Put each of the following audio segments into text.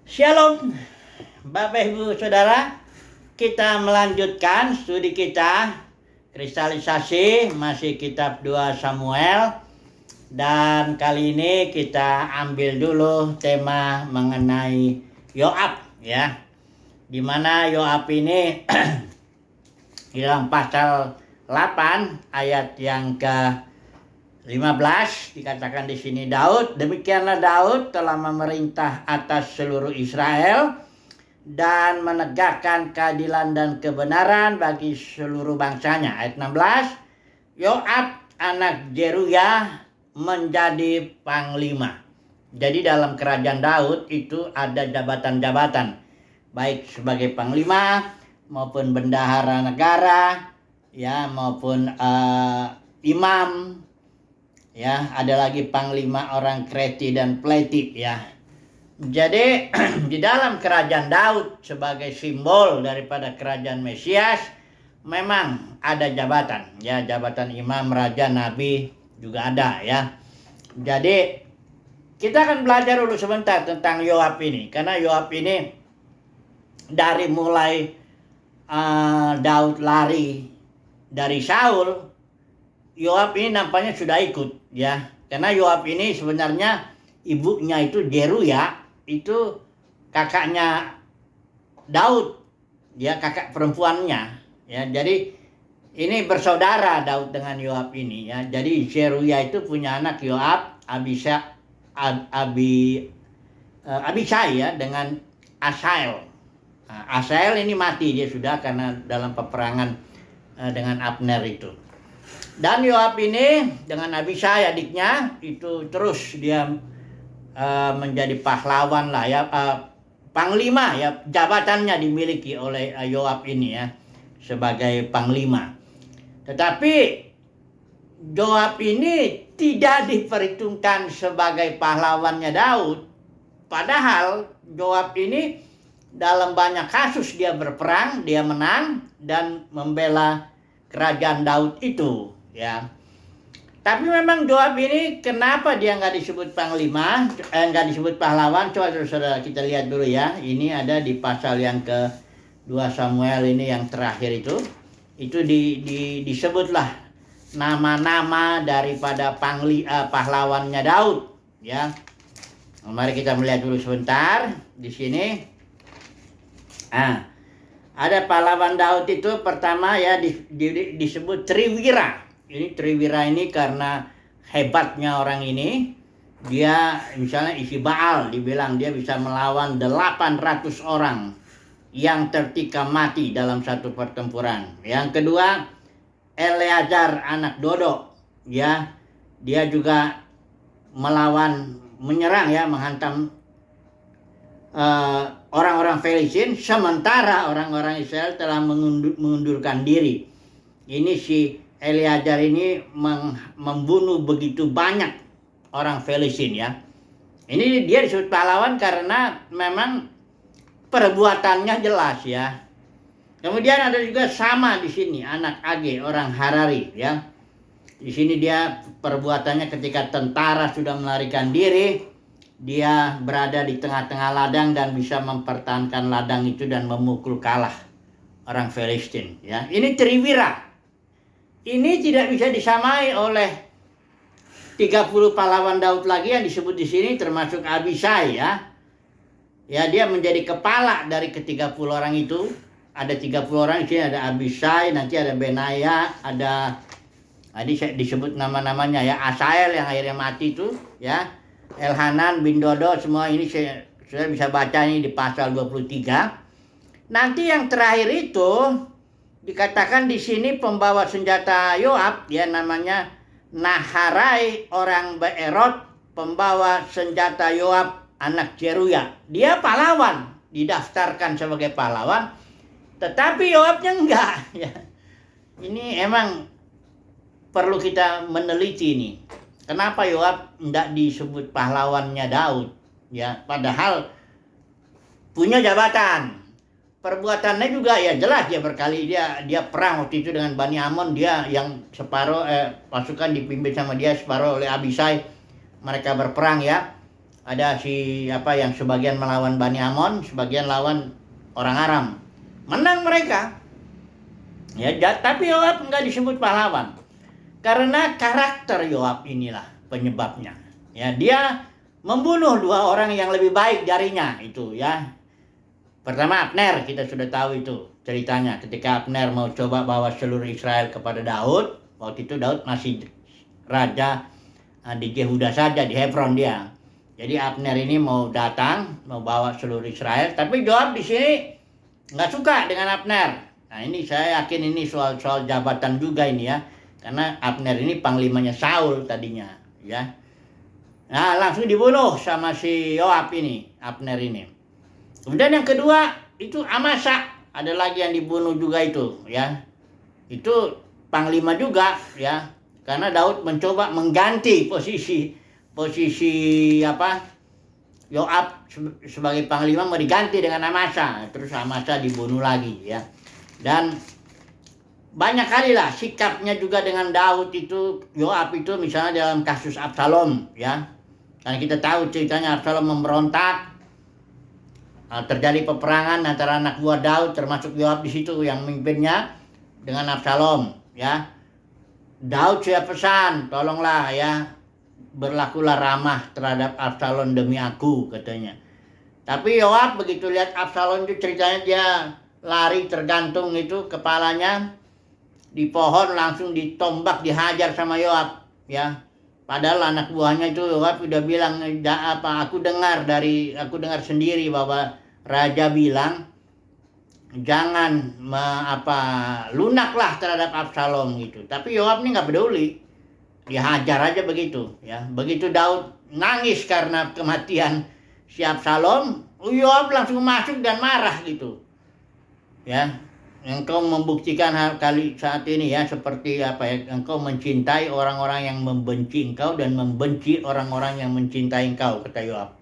Shalom Bapak Ibu Saudara, kita melanjutkan studi kita kristalisasi masih kitab 2 Samuel, dan kali ini kita ambil dulu tema mengenai Yoab ya. Dimana Yoab ini di dalam pasal 8 ayat yang ke-15 dikatakan di sini, Daud, demikianlah Daud telah memerintah atas seluruh Israel dan menegakkan keadilan dan kebenaran bagi seluruh bangsanya. Ayat 16, Yoab anak Zeruya menjadi panglima. Jadi dalam kerajaan Daud itu ada jabatan-jabatan, baik sebagai panglima maupun bendahara negara ya, maupun imam ya, ada lagi panglima orang Kreti dan Pleti ya. Jadi di dalam kerajaan Daud sebagai simbol daripada kerajaan Mesias memang ada jabatan ya, jabatan imam, raja, nabi juga ada ya. Jadi kita akan belajar dulu sebentar tentang Yoab ini, karena Yoab ini dari mulai Daud lari dari Saul, Yoab ini nampaknya sudah ikut ya. Karena Yoab ini sebenarnya ibunya itu Zeruya, itu kakaknya Daud ya, kakak perempuannya ya. Jadi ini bersaudara Daud dengan Yoab ini ya. Jadi Zeruya itu punya anak Yoab, Abisai ya, dengan Asael. Asael ini mati dia sudah karena dalam peperangan dengan Abner itu. Dan Yoab ini dengan Abisai adiknya itu terus dia menjadi pahlawan lah ya, panglima ya, jabatannya dimiliki oleh Yoab ini ya sebagai panglima. Tetapi Yoab ini tidak diperhitungkan sebagai pahlawannya Daud. Padahal Yoab ini dalam banyak kasus dia berperang, dia menang dan membela kerajaan Daud itu ya. Tapi memang Yoab ini kenapa dia nggak disebut panglima, nggak disebut pahlawan? Coba saudara kita lihat dulu ya. Ini ada di pasal yang ke-2 Samuel ini yang terakhir itu disebutlah nama-nama daripada pahlawannya Daud ya. Mari kita melihat dulu sebentar di sini. Ada pahlawan Daud itu pertama ya disebut Triwira. Ini Triwira ini karena hebatnya orang ini. Dia misalnya isi Baal, dibilang dia bisa melawan 800 orang yang tertikam mati dalam satu pertempuran. Yang kedua, Eleazar anak Dodo ya. Dia juga menyerang ya, menghantam orang-orang Filistin, sementara orang-orang Israel telah mengundurkan diri. Ini si Eleazar ini membunuh begitu banyak orang Filistin ya. Ini dia disebut pahlawan karena memang perbuatannya jelas ya. Kemudian ada juga sama di sini anak Age orang Harari ya. Di sini dia perbuatannya ketika tentara sudah melarikan diri, dia berada di tengah-tengah ladang dan bisa mempertahankan ladang itu dan memukul kalah orang Filistin ya. Ini Triwira. Ini tidak bisa disamai oleh 30 pahlawan Daud lagi yang disebut di sini, termasuk Abisai ya. Ya, dia menjadi kepala dari ke-30 orang itu. Ada 30 orang di sini, ada Abisai, nanti ada Benaya, ada disebut nama-namanya ya, Asael yang akhirnya mati itu ya. Elhanan bin Dodo, semua ini sudah bisa baca ini di pasal 23. Nanti yang terakhir itu dikatakan di sini pembawa senjata Yoab ya, namanya Naharai orang Beerot, pembawa senjata Yoab anak Zeruya. Dia pahlawan, didaftarkan sebagai pahlawan, tetapi Yoabnya enggak ya. Ini emang perlu kita meneliti ini. Kenapa Yoab tidak disebut pahlawannya Daud ya, padahal punya jabatan. Perbuatannya juga ya jelas, dia berkali dia perang waktu itu dengan Bani Amon, dia yang separuh pasukan dipimpin sama dia, separuh oleh Abisai. Mereka berperang ya. Ada yang sebagian melawan Bani Amon, sebagian lawan orang Aram. Menang mereka. Ya, tapi Yoab nggak disebut pahlawan. Karena karakter Yoab inilah penyebabnya. Ya, dia membunuh 2 orang yang lebih baik darinya itu ya. Pertama Abner, kita sudah tahu itu ceritanya ketika Abner mau coba bawa seluruh Israel kepada Daud. Waktu itu Daud masih raja di Yehuda saja, di Hebron dia. Jadi Abner ini mau datang, mau bawa seluruh Israel, tapi Yoab di sini nggak suka dengan Abner. Nah ini saya yakin ini soal jabatan juga ini ya, karena Abner ini panglimanya Saul tadinya ya. Nah langsung dibunuh sama si Yoab ini, Abner ini. Kemudian yang kedua itu Amasa, ada lagi yang dibunuh juga itu ya. Itu panglima juga ya, karena Daud mencoba mengganti posisi Yoab sebagai panglima mau diganti dengan Amasa, terus Amasa dibunuh lagi ya. Dan banyak kali lah sikapnya juga dengan Daud itu, Yoab itu misalnya dalam kasus Absalom ya. Karena kita tahu ceritanya Absalom memberontak, terjadi peperangan antara anak buah Daud termasuk Yoab di situ yang memimpinnya dengan Absalom ya. Daud sudah pesan, tolonglah ya, berlakulah ramah terhadap Absalom demi aku katanya. Tapi Yoab begitu lihat Absalom itu ceritanya dia lari tergantung itu kepalanya di pohon, langsung ditombak dihajar sama Yoab ya. Padahal anak buahnya itu Yoab udah bilang aku dengar sendiri bahwa raja bilang jangan lunaklah terhadap Absalom gitu. Tapi Yoab ini nggak peduli, dia hajar aja begitu ya. Begitu Daud nangis karena kematian si Absalom, Yoab langsung masuk dan marah gitu ya. Engkau membuktikan hal kali saat ini ya, seperti engkau mencintai orang-orang yang membenci engkau dan membenci orang-orang yang mencintai engkau, kata Yoab.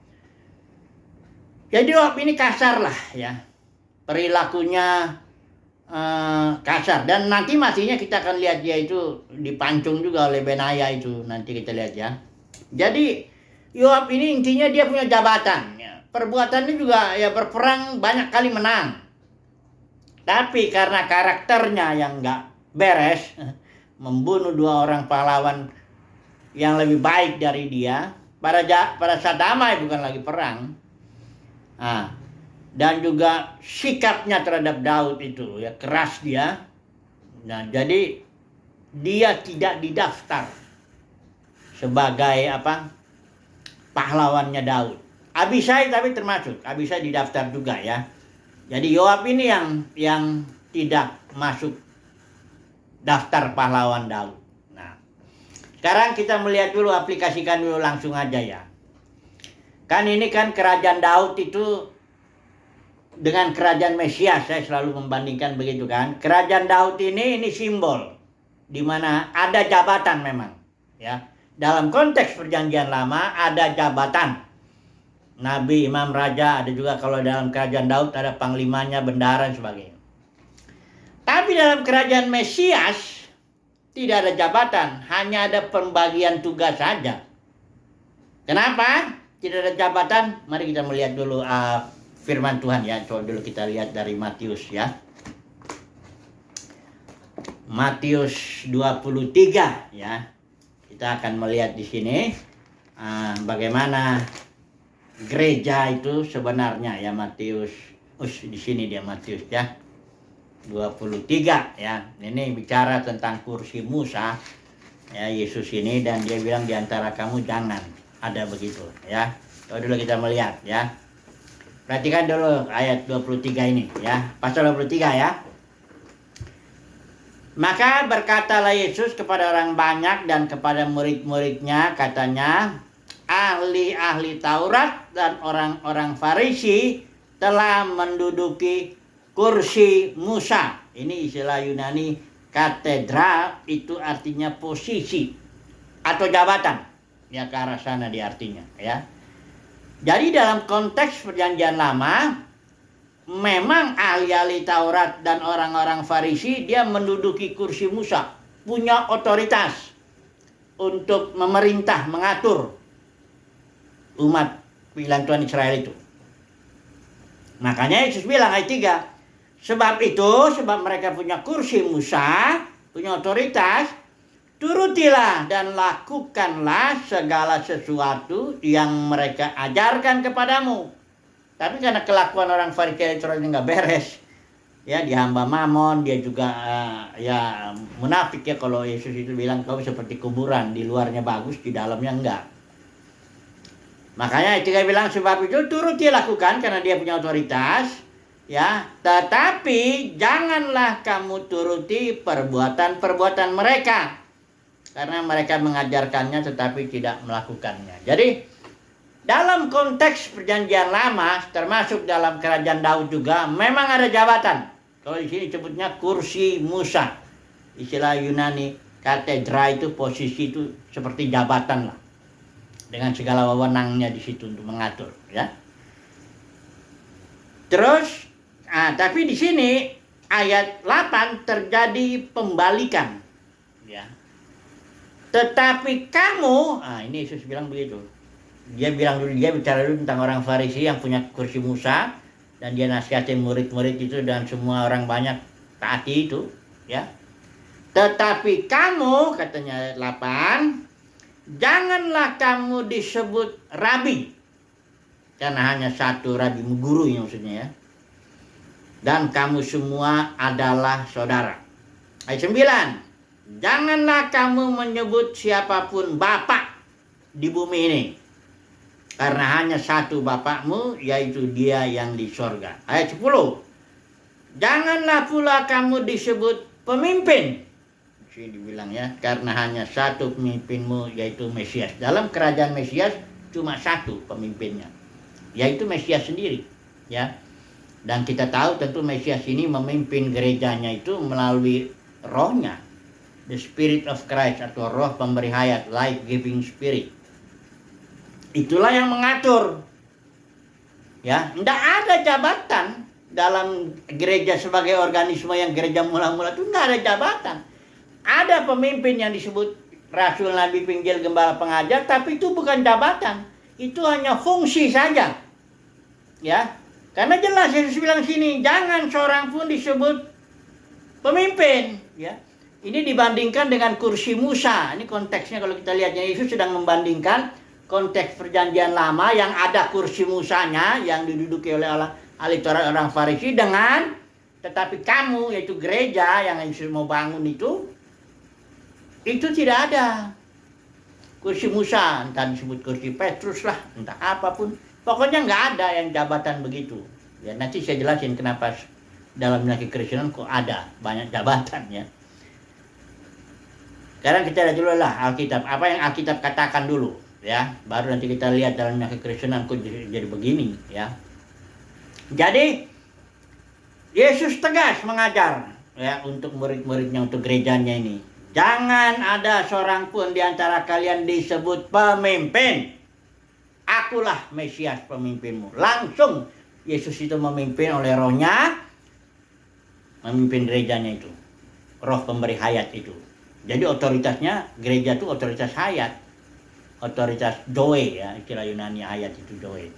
Jadi Yoab ini kasar lah ya, perilakunya kasar, dan nanti matinya kita akan lihat dia itu dipancung juga oleh Benaya itu, nanti kita lihat ya. Jadi Yoab ini intinya dia punya jabatan ya. Perbuatannya juga ya berperang banyak kali menang. Tapi karena karakternya yang nggak beres, membunuh 2 orang pahlawan yang lebih baik dari dia pada saat damai, bukan lagi perang. Dan juga sikapnya terhadap Daud itu ya keras dia. Nah, jadi dia tidak didaftar sebagai pahlawannya Daud. Abisai tapi termasuk, Abisai didaftar juga ya. Jadi Yoab ini yang tidak masuk daftar pahlawan Daud. Nah, sekarang kita melihat dulu, aplikasikan dulu langsung aja ya. Kan ini kan kerajaan Daud itu dengan kerajaan Mesias, saya selalu membandingkan begitu kan. Kerajaan Daud ini simbol di mana ada jabatan memang ya. Dalam konteks perjanjian lama ada jabatan nabi, imam, raja, ada juga kalau dalam kerajaan Daud ada panglimanya, bendahara dan sebagainya. Tapi dalam kerajaan Mesias tidak ada jabatan, hanya ada pembagian tugas saja. Kenapa tidak ada jabatan? Mari kita melihat dulu firman Tuhan ya. Coba dulu kita lihat dari Matius ya. Matius 23 ya. Kita akan melihat di sini bagaimana gereja itu sebenarnya ya. Matius di sini dia Matius ya 23 ya. Ini bicara tentang kursi Musa ya, Yesus ini, dan dia bilang di antara kamu jangan ada begitu ya. Coba dulu kita melihat ya. Perhatikan dulu ayat 23 ini ya. Pasal 23 ya. Maka berkatalah Yesus kepada orang banyak dan kepada murid-muridnya, katanya, ahli-ahli Taurat dan orang-orang Farisi telah menduduki kursi Musa. Ini istilah Yunani katedra, itu artinya posisi atau jabatan. Ya, ke arah sana dia artinya ya. Jadi dalam konteks perjanjian lama, memang ahli-ahli Taurat dan orang-orang Farisi dia menduduki kursi Musa, punya otoritas untuk memerintah, mengatur umat pilihan Tuhan Israel itu. Makanya Yesus bilang ayat 3, sebab mereka punya kursi Musa, punya otoritas, turutilah dan lakukanlah segala sesuatu yang mereka ajarkan kepadamu. Tapi karena kelakuan orang Farisi ini nggak beres, ya, dia hamba mamon, dia juga ya munafik ya. Kalau Yesus itu bilang kau seperti kuburan, di luarnya bagus, di dalamnya enggak. Makanya dia bilang sebab itu turuti lakukan karena dia punya otoritas, ya. Tetapi janganlah kamu turuti perbuatan-perbuatan mereka, karena mereka mengajarkannya tetapi tidak melakukannya. Jadi dalam konteks perjanjian lama, termasuk dalam kerajaan Daud juga, memang ada jabatan. Kalau di sini sebutnya kursi Musa. Istilah Yunani katedra itu posisi itu seperti jabatan lah, dengan segala wewenangnya di situ untuk mengatur, ya. Terus, tapi di sini ayat 8 terjadi pembalikan, ya. Tetapi kamu, ini Yesus bilang begitu. Dia bicara dulu tentang orang Farisi yang punya kursi Musa, dan dia nasihatin murid-murid itu dan semua orang banyak taati itu, ya. Tetapi kamu, katanya ayat 8, janganlah kamu disebut rabi, karena hanya satu rabi, guru maksudnya, ya. Dan kamu semua adalah saudara. Ayat 9, janganlah kamu menyebut siapapun bapak di bumi ini, karena hanya satu bapakmu, yaitu dia yang di sorga. Ayat 10, janganlah pula kamu disebut pemimpin. Sini dibilang, ya, karena hanya satu pemimpinmu, yaitu Mesias. Dalam kerajaan Mesias cuma satu pemimpinnya, yaitu Mesias sendiri, ya. Dan kita tahu tentu Mesias ini memimpin gerejanya itu melalui rohnya, the Spirit of Christ, atau roh pemberi hayat, life giving spirit. Itulah yang mengatur, ya. Tidak ada jabatan dalam gereja sebagai organisme yang gereja mula-mula itu, tidak ada jabatan. Ada pemimpin yang disebut rasul, nabi, penginjil, gembala, pengajar, tapi itu bukan jabatan, itu hanya fungsi saja, ya. Karena jelas Yesus bilang sini, jangan seorang pun disebut pemimpin, ya. Ini dibandingkan dengan kursi Musa. Ini konteksnya kalau kita lihatnya, Yesus sedang membandingkan konteks perjanjian lama yang ada kursi Musanya yang diduduki oleh ahli Taurat orang Farisi, dengan tetapi kamu, yaitu gereja yang Yesus mau bangun itu tidak ada kursi Musa. Entah disebut kursi Petrus lah, entah apapun, pokoknya nggak ada yang jabatan begitu, ya. Nanti saya jelasin kenapa dalam kekristenan kok ada banyak jabatan, ya. Sekarang kita lihat dulu lah Alkitab, apa yang Alkitab katakan dulu, ya, baru nanti kita lihat dalam kekristenan kok jadi begini, ya. Jadi Yesus tegas mengajar, ya, untuk murid-muridnya, untuk gerejanya ini, jangan ada seorang pun di antara kalian disebut pemimpin. Akulah Mesias pemimpinmu. Langsung Yesus itu memimpin oleh rohnya, memimpin gerejanya itu, roh pemberi hayat itu. Jadi otoritasnya gereja itu otoritas hayat, otoritas zoe, ya, istilah Yunani hayat itu zoe,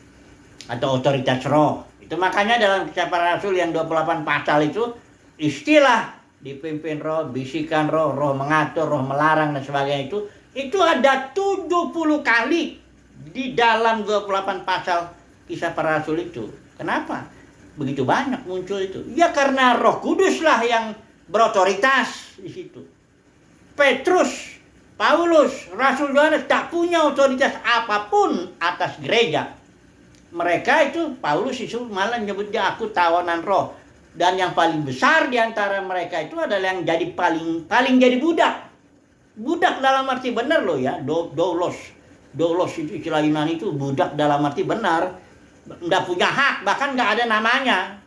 atau otoritas roh. Itu makanya dalam Kisah Para Rasul yang 28 pasal itu istilah dipimpin roh, bisikan roh, roh mengatur, roh melarang dan sebagainya itu ada 70 kali di dalam 28 pasal Kisah Para Rasul itu. Kenapa begitu banyak muncul itu? Ya karena Roh Kudus lah yang berotoritas di situ. Petrus, Paulus, Rasul Yohanes tak punya otoritas apapun atas gereja. Mereka itu, Paulus itu malah nyebut dia, aku tawanan roh. Dan yang paling besar di antara mereka itu adalah yang jadi paling jadi budak. Budak dalam arti benar loh, ya. Doulos itu istilah Yunani itu budak dalam arti benar. Nggak punya hak, bahkan nggak ada namanya.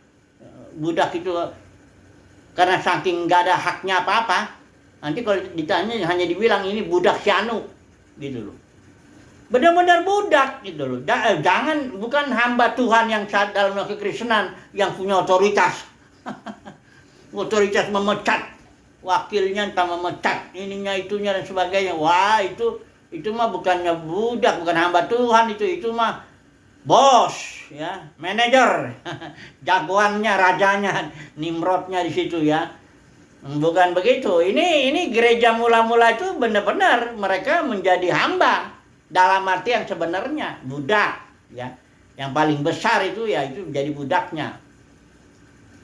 Budak itu karena saking nggak ada haknya apa-apa. Nanti kalau ditanya hanya dibilang ini budak si anu, gitu loh. Benar-benar budak gitu loh. Jangan, bukan hamba Tuhan yang saat dalam kekristenan yang punya otoritas. Otoritas memecat wakilnya, entah memecat ininya itunya dan sebagainya. Wah, itu mah bukannya budak, bukan hamba Tuhan itu mah bos, ya, manajer, jagoannya, rajanya, Nimrodnya di situ ya. Bukan begitu. Ini gereja mula-mula itu benar-benar mereka menjadi hamba dalam arti yang sebenarnya budak, ya. Yang paling besar itu ya itu jadi budaknya.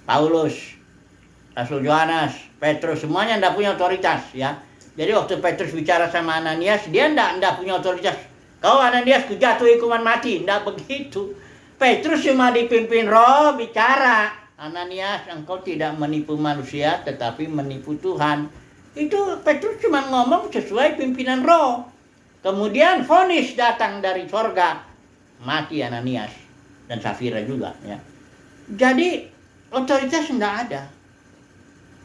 Paulus, Rasul Yohanes, Petrus, semuanya tidak punya otoritas, ya. Jadi waktu Petrus bicara sama Ananias, dia tidak punya otoritas. Kau Ananias, ku jatuh hukuman mati. Tidak begitu. Petrus cuma dipimpin Roh bicara. Ananias, engkau tidak menipu manusia, tetapi menipu Tuhan. Itu Petrus cuma ngomong sesuai pimpinan Roh. Kemudian vonis datang dari sorga. Mati Ananias dan Safira juga, ya. Jadi otoritas tidak ada.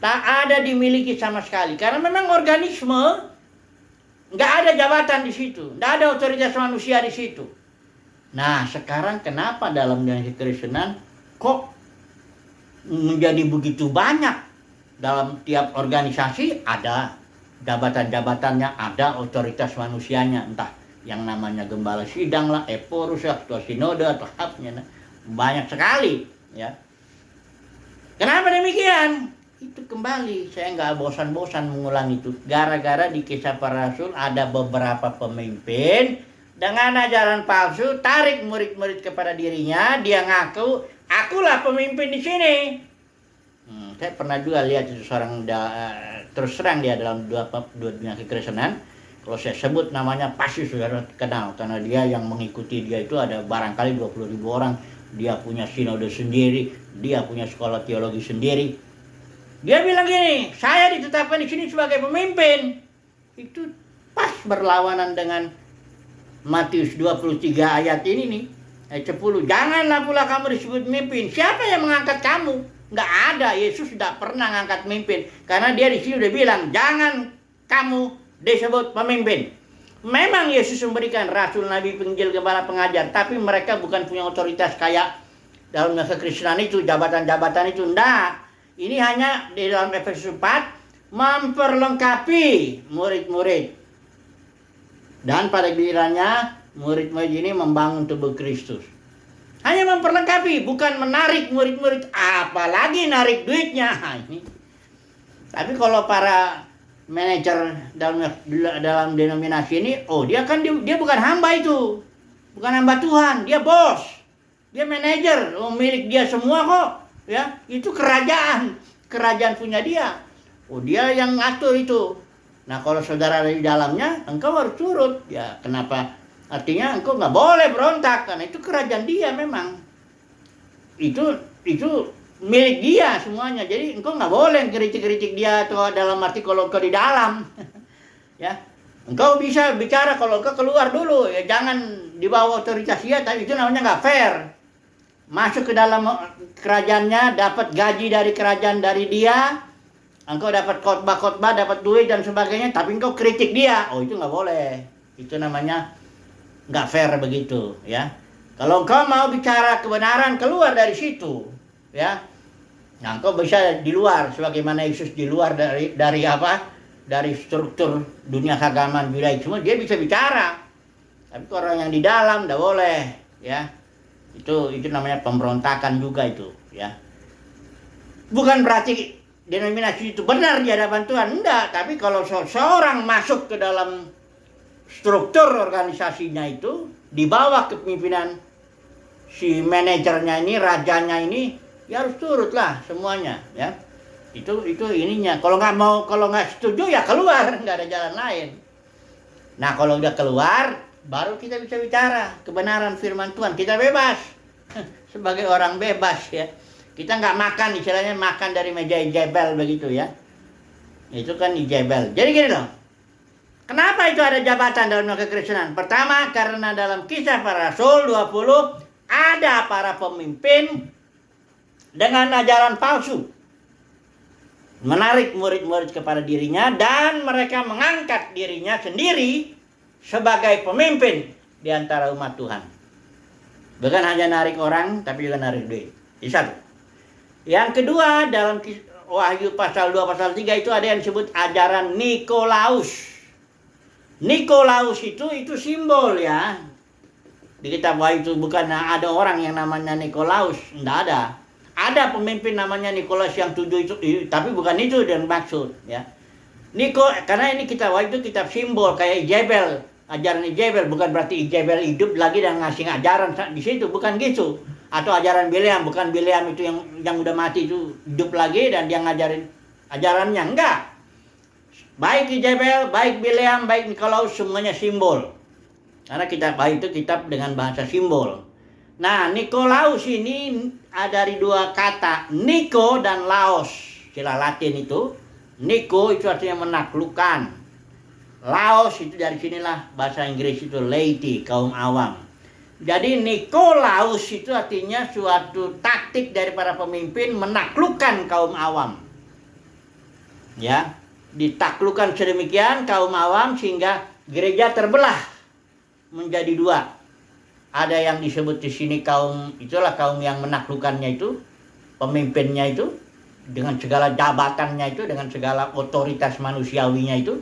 Tak ada dimiliki sama sekali. Karena memang organisme, nggak ada jabatan di situ. Nggak ada otoritas manusia di situ. Nah, sekarang kenapa dalam dunia kekristenan kok menjadi begitu banyak? Dalam tiap organisasi ada jabatan-jabatannya, ada otoritas manusianya, entah yang namanya gembala sidang lah, eporus lah, ketua sinode atau apanya, banyak sekali, ya. Kenapa demikian? Itu kembali, saya nggak bosan-bosan mengulang itu. Gara-gara di Kisah Para Rasul ada beberapa pemimpin dengan ajaran palsu, tarik murid-murid kepada dirinya, dia ngaku, akulah pemimpin di sini. Saya pernah juga lihat itu seorang terus terang dia dalam dua dunia kekristenan. Kalau saya sebut namanya pasti saudara kenal, karena dia yang mengikuti dia itu ada barangkali 20.000 orang. Dia punya sinode sendiri, dia punya sekolah teologi sendiri. Dia bilang gini, saya ditetapkan di sini sebagai pemimpin. Itu pas berlawanan dengan Matius 23 ayat ini nih. Ayat 10. Janganlah pula kamu disebut pemimpin. Siapa yang mengangkat kamu? Nggak ada. Yesus tidak pernah ngangkat pemimpin. Karena dia di sini udah bilang, jangan kamu disebut pemimpin. Memang Yesus memberikan rasul, nabi, penginjil, gembala, pengajar. Tapi mereka bukan punya otoritas kayak dalam kekristenan itu, jabatan-jabatan itu. Enggak. Ini hanya di dalam Efesus 4 memperlengkapi murid-murid. Dan pada gilirannya murid-murid ini membangun tubuh Kristus. Hanya memperlengkapi, bukan menarik murid-murid, apalagi narik duitnya. Ini. Tapi kalau para manajer dalam denominasi ini, dia bukan hamba itu, bukan hamba Tuhan, dia bos, dia manajer, milik dia semua kok, ya. Itu kerajaan punya dia. Dia yang ngatur itu. Nah, kalau saudara ada di dalamnya, engkau harus turut. Ya, kenapa? Artinya engkau nggak boleh berontak, karena itu kerajaan dia memang. Itu milik dia semuanya. Jadi engkau nggak boleh kritik-kritik dia atau dalam arti kalau engkau di dalam. Ya, engkau bisa bicara kalau engkau keluar dulu. Ya, jangan di bawah otoritas dia. Tapi itu namanya nggak fair. Masuk ke dalam kerajaannya, dapat gaji dari kerajaan dari dia. Engkau dapat khotbah, dapat duit dan sebagainya, tapi engkau kritik dia. Itu nggak boleh. Itu namanya nggak fair begitu, ya. Kalau engkau mau bicara kebenaran, keluar dari situ, ya. Nah, engkau bisa di luar, sebagaimana Yesus di luar dari apa? Dari struktur dunia keagamaan Yudaisme, dia bisa bicara. Tapi orang yang di dalam nggak boleh, ya. Itu namanya pemberontakan juga itu, ya. Bukan berarti denominasi itu benar di hadapan Tuhan, enggak. Tapi kalau seorang masuk ke dalam struktur organisasinya itu, di bawah kepemimpinan si manajernya ini, rajanya ini, ya harus turutlah semuanya, ya. Itu ininya. Kalau nggak setuju ya keluar, nggak ada jalan lain. Nah, kalau udah keluar, baru kita bisa bicara kebenaran firman Tuhan. Kita bebas sebagai orang bebas, ya. Kita nggak makan, istilahnya makan dari meja Ijabel begitu, ya. Itu kan Ijabel. Jadi gini loh. Kenapa itu ada jabatan dalam kekristenan? Pertama, karena dalam Kisah Para Rasul 20 ada para pemimpin dengan ajaran palsu. Menarik murid-murid kepada dirinya dan mereka mengangkat dirinya sendiri sebagai pemimpin di antara umat Tuhan. Bukan hanya narik orang, tapi juga narik duit. Itu satu. Yang kedua, dalam Wahyu pasal 2, pasal 3 itu ada yang disebut ajaran Nikolaus. Nikolaus itu simbol, ya. Di kitab Wahyu itu bukan ada orang yang namanya Nikolaus, enggak ada. Ada pemimpin namanya Nikolaus yang 7 itu, tapi bukan itu yang maksud, ya. Karena ini kitab Wahyu itu kitab simbol kayak Ijabel, ajaran Ijabel, bukan berarti Ijabel hidup lagi dan ngasih ajaran di situ, bukan gitu. Atau ajaran Bileam, bukan Bileam itu yang udah mati itu hidup lagi dan dia ngajarin ajarannya, enggak. Baik Ijabel, baik Bileam, baik Nikolaus, semuanya simbol. Karena kitab Wahyu itu kitab dengan bahasa simbol. Nah, Nikolaus ini ada dari dua kata, Niko dan Laos. Istilah Latin itu, Niko itu artinya menaklukkan. Laos itu dari sinilah bahasa Inggris itu laity, kaum awam. Jadi Nikolaus itu artinya suatu taktik dari para pemimpin menaklukkan kaum awam. Ya, ditaklukkan sedemikian kaum awam sehingga gereja terbelah menjadi dua. Ada yang disebut di sini kaum, itulah kaum yang menaklukkannya itu, pemimpinnya itu dengan segala jabatannya itu, dengan segala otoritas manusiawinya itu.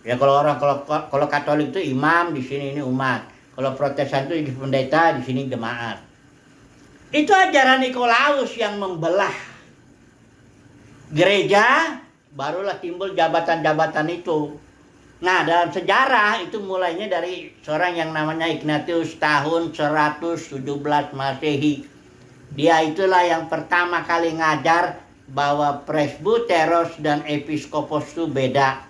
Ya kalau Katolik itu imam, di sini ini umat. Kalau Protestan itu pendeta, di sini jemaat. Itu ajaran Nikolaus yang membelah gereja, barulah timbul jabatan-jabatan itu. Nah, dalam sejarah itu mulainya dari seorang yang namanya Ignatius tahun 117 Masehi. Dia itulah yang pertama kali ngajar bahwa presbyteros dan episkopos itu beda.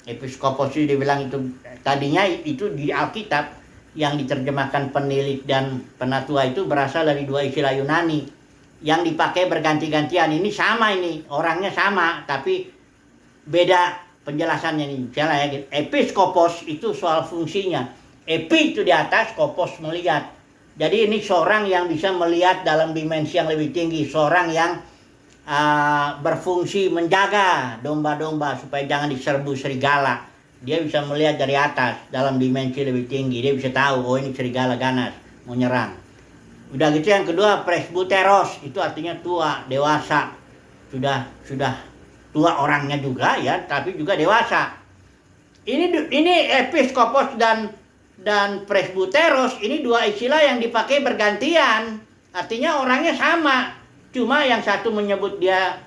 Episkopos itu dibilang itu tadinya itu di Alkitab yang diterjemahkan Penilik dan Penatua itu berasal dari dua istilah Yunani yang dipakai berganti-gantian. Ini sama, ini orangnya sama tapi beda penjelasannya nih. Misalnya ya, episkopos itu soal fungsinya, epi itu di atas, kopos melihat. Jadi ini seorang yang bisa melihat dalam dimensi yang lebih tinggi, seorang yang berfungsi menjaga domba-domba supaya jangan diserbu serigala. Dia bisa melihat dari atas dalam dimensi lebih tinggi, dia bisa tahu oh ini serigala ganas mau nyerang. Udah gitu yang kedua presbyteros, itu artinya tua, dewasa. Sudah tua orangnya juga ya, tapi juga dewasa. Ini episkopos dan presbyteros ini dua istilah yang dipakai bergantian. Artinya orangnya sama. Cuma yang satu menyebut dia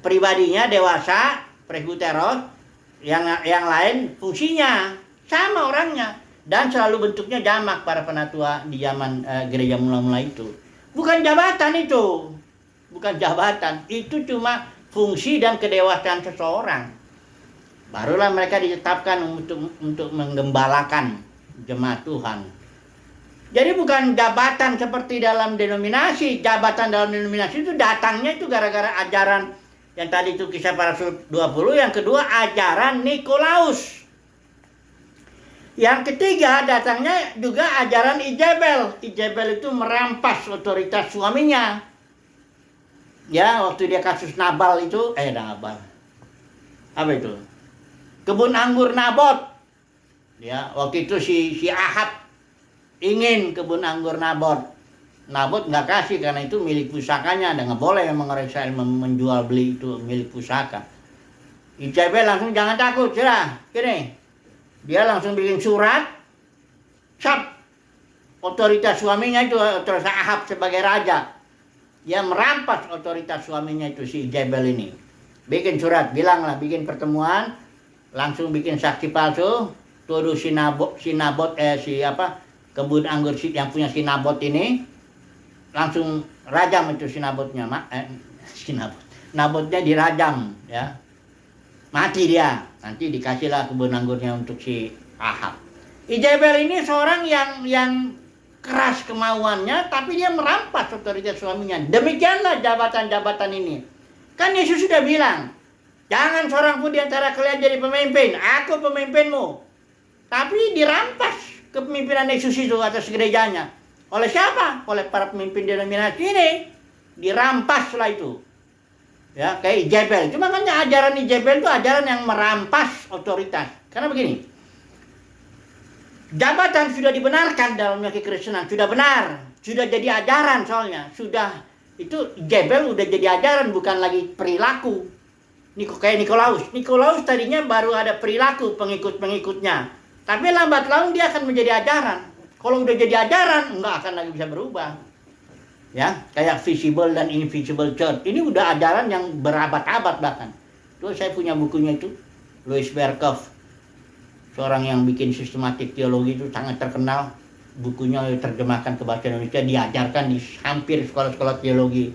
pribadinya dewasa, presbyteros, yang lain fungsinya sama orangnya. Dan selalu bentuknya jamak para penatua di zaman gereja mula-mula itu. Bukan jabatan itu. Bukan jabatan. Itu cuma fungsi dan kedewasaan seseorang. Barulah mereka ditetapkan untuk menggembalakan jemaat Tuhan. Jadi bukan jabatan seperti dalam denominasi. Jabatan dalam denominasi itu datangnya itu gara-gara ajaran yang tadi itu Kisah Para Rasul 20. Yang kedua ajaran Nikolaus. Yang ketiga datangnya juga ajaran Ijabel. Ijabel itu merampas otoritas suaminya. Ya, waktu dia kasus Nabal itu, Nabal. Apa itu? Kebun anggur Nabot. Ya, waktu itu si Ahab ingin kebun anggur Nabot. Nabot nggak kasih karena itu milik pusakanya. Dan nggak boleh memang orang Israel menjual beli itu milik pusaka. Ijabel langsung jangan takut, cerah. Gini. Dia langsung bikin surat, otoritas suaminya itu, otoritas Ahab sebagai raja. Dia merampas otoritas suaminya itu si Ijabel ini. Bikin surat, bilanglah, bikin pertemuan, langsung bikin saksi palsu, tuduh kebun anggur yang punya si Nabot ini, langsung rajam itu si Nabotnya, Nabotnya dirajam, ya. Mati dia, nanti dikasihlah kebun anggurnya untuk si Ahab. Ijabel ini seorang yang keras kemauannya, tapi dia merampas otoritas suaminya. Demikianlah jabatan-jabatan ini. Kan Yesus sudah bilang, jangan seorang pun di antara kalian jadi pemimpin, aku pemimpinmu. Tapi dirampas kepemimpinan Yesus itu atas gerejanya. Oleh siapa? Oleh para pemimpin denominasi ini. Dirampaslah itu. Ya, kayak Ijabel. Cuma kan ajaran Ijabel itu ajaran yang merampas otoritas. Karena begini, jabatan sudah dibenarkan dalam kekristenan, sudah benar, sudah jadi ajaran soalnya, sudah itu Ijabel udah jadi ajaran, bukan lagi perilaku. Kayak Nikolaus. Nikolaus tadinya baru ada perilaku pengikut-pengikutnya, tapi lambat laun dia akan menjadi ajaran. Kalau udah jadi ajaran, nggak akan lagi bisa berubah. Ya, kayak visible dan invisible church. Ini udah ajaran yang berabad-abad bahkan. Tuh saya punya bukunya itu, Louis Berkhof, seorang yang bikin sistematik teologi itu sangat terkenal. Bukunya diterjemahkan ke bahasa Indonesia, diajarkan di hampir sekolah-sekolah teologi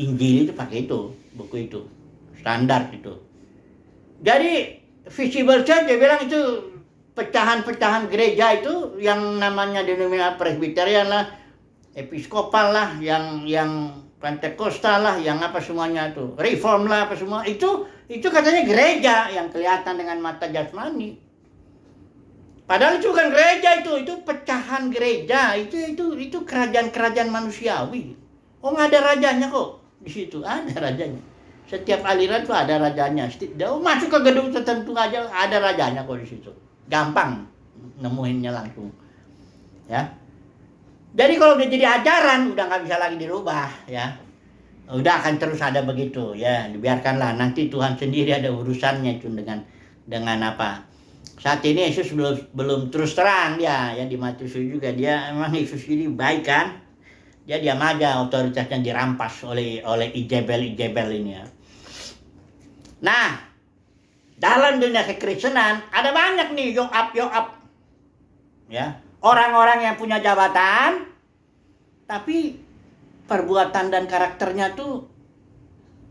Injil itu pakai itu, buku itu, standar itu. Jadi visible church dia bilang itu pecahan-pecahan gereja itu yang namanya denominasi Presbyterian lah, Episkopal lah, yang Pentekostal lah, yang apa semuanya itu, Reform lah apa semua itu katanya gereja yang kelihatan dengan mata jasmani. Padahal itu bukan gereja, itu pecahan gereja, itu kerajaan-kerajaan manusiawi. Oh, nggak ada rajanya kok di situ, ada rajanya. Setiap aliran tuh ada rajanya. Masuk ke gedung tertentu aja ada rajanya kok di situ. Gampang nemuinnya langsung. Ya. Jadi kalau udah jadi ajaran udah nggak bisa lagi dirubah, ya. Udah akan terus ada begitu, ya. Dibiarkanlah, nanti Tuhan sendiri ada urusannya itu dengan apa. Saat ini Yesus belum terus terang dia, ya, di Matius juga dia memang Yesus ini baik kan. Dia diam aja, otoritasnya dirampas oleh Ijebel ini, ya. Nah, dalam dunia kekristenan ada banyak nih Yoab, ya, orang-orang yang punya jabatan, tapi perbuatan dan karakternya tuh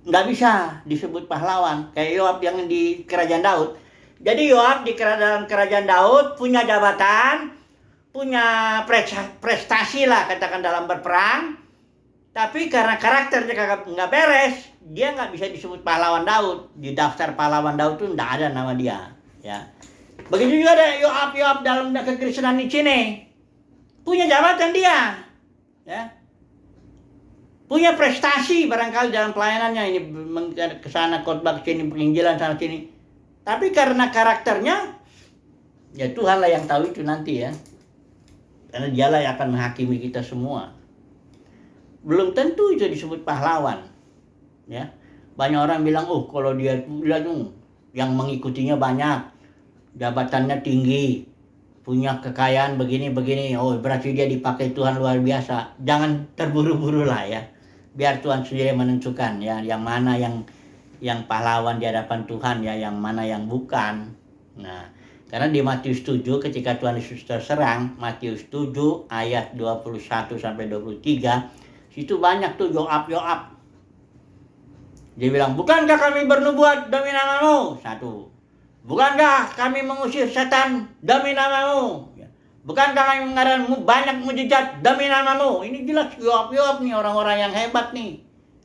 nggak bisa disebut pahlawan. Kayak Yoab yang di Kerajaan Daud. Jadi Yoab di dalam Kerajaan Daud punya jabatan, punya prestasi lah katakan dalam berperang, tapi karena karakternya nggak beres, dia nggak bisa disebut pahlawan Daud. Di daftar pahlawan Daud tuh nggak ada nama dia, ya. Begitu juga ada Yoab dalam kekristenan di sini, punya jabatan dia, ya, punya prestasi barangkali dalam pelayanannya, ini kesana khotbah sini, penginjilan sana sini, tapi karena karakternya, ya Tuhanlah yang tahu itu nanti, ya, karena Dialah yang akan menghakimi kita semua. Belum tentu itu disebut pahlawan, ya. Banyak orang bilang, oh kalau dia tuh yang mengikutinya banyak, jabatannya tinggi, punya kekayaan begini, oh berarti dia dipakai Tuhan luar biasa. Jangan terburu-buru lah, ya. Biar Tuhan sendiri menentukan, ya, yang mana yang pahlawan di hadapan Tuhan, ya, yang mana yang bukan. Nah, karena di Matius 7 ketika Tuhan Yesus terserang, Matius 7 ayat 21 sampai 23, situ banyak tuh Yoab. Dia bilang, bukankah kami bernubuat demi namamu? Satu. Bukankah kami mengusir setan demi namamu? Bukankah kami mengadakan banyak mujizat demi namamu? Ini jelas Yoab nih, orang-orang yang hebat nih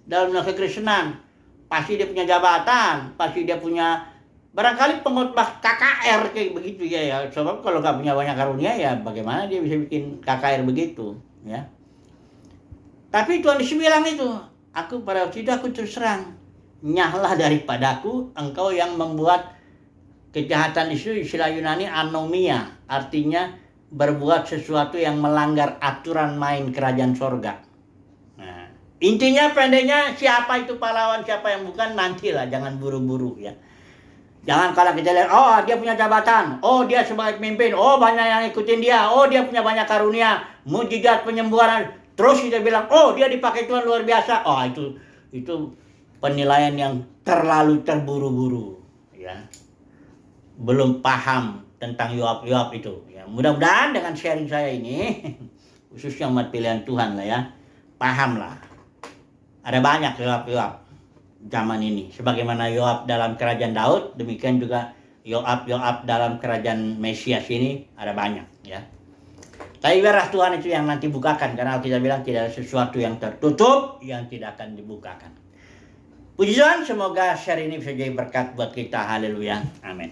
dalam kekristenan. Pasti dia punya jabatan, pasti dia punya barangkali pengkhotbah KKR kayak begitu, ya. Sebab kalau nggak punya banyak karunia, ya bagaimana dia bisa bikin KKR begitu, ya. Tapi Tuhan Yesus bilang itu, pada waktu itu aku terserang, nyahlah daripadaku engkau yang membuat kejahatan itu. Istilah Yunani anomia, artinya berbuat sesuatu yang melanggar aturan main kerajaan sorga. Nah, intinya pendeknya siapa itu pahlawan, siapa yang bukan, nantilah, jangan buru-buru, ya. Jangan kalau kita lihat, oh dia punya jabatan, oh dia sebagai pemimpin, oh banyak yang ikutin dia, oh dia punya banyak karunia, mujizat penyembuhan, terus kita bilang, oh dia dipakai Tuhan luar biasa. Oh itu penilaian yang terlalu terburu-buru, ya. Belum paham tentang Yoab itu, ya. Mudah-mudahan dengan sharing saya ini, khususnya umat pilihan Tuhan lah, ya, paham lah. Ada banyak Yoab zaman ini. Sebagaimana Yoab dalam Kerajaan Daud, demikian juga Yoab dalam Kerajaan Mesias ini ada banyak, ya. Tapi biarlah Tuhan itu yang nanti bukakan, karena kita bilang tidak ada sesuatu yang tertutup yang tidak akan dibukakan. Puji Tuhan, semoga share ini bisa jadi berkat buat kita. Haleluya. Amin.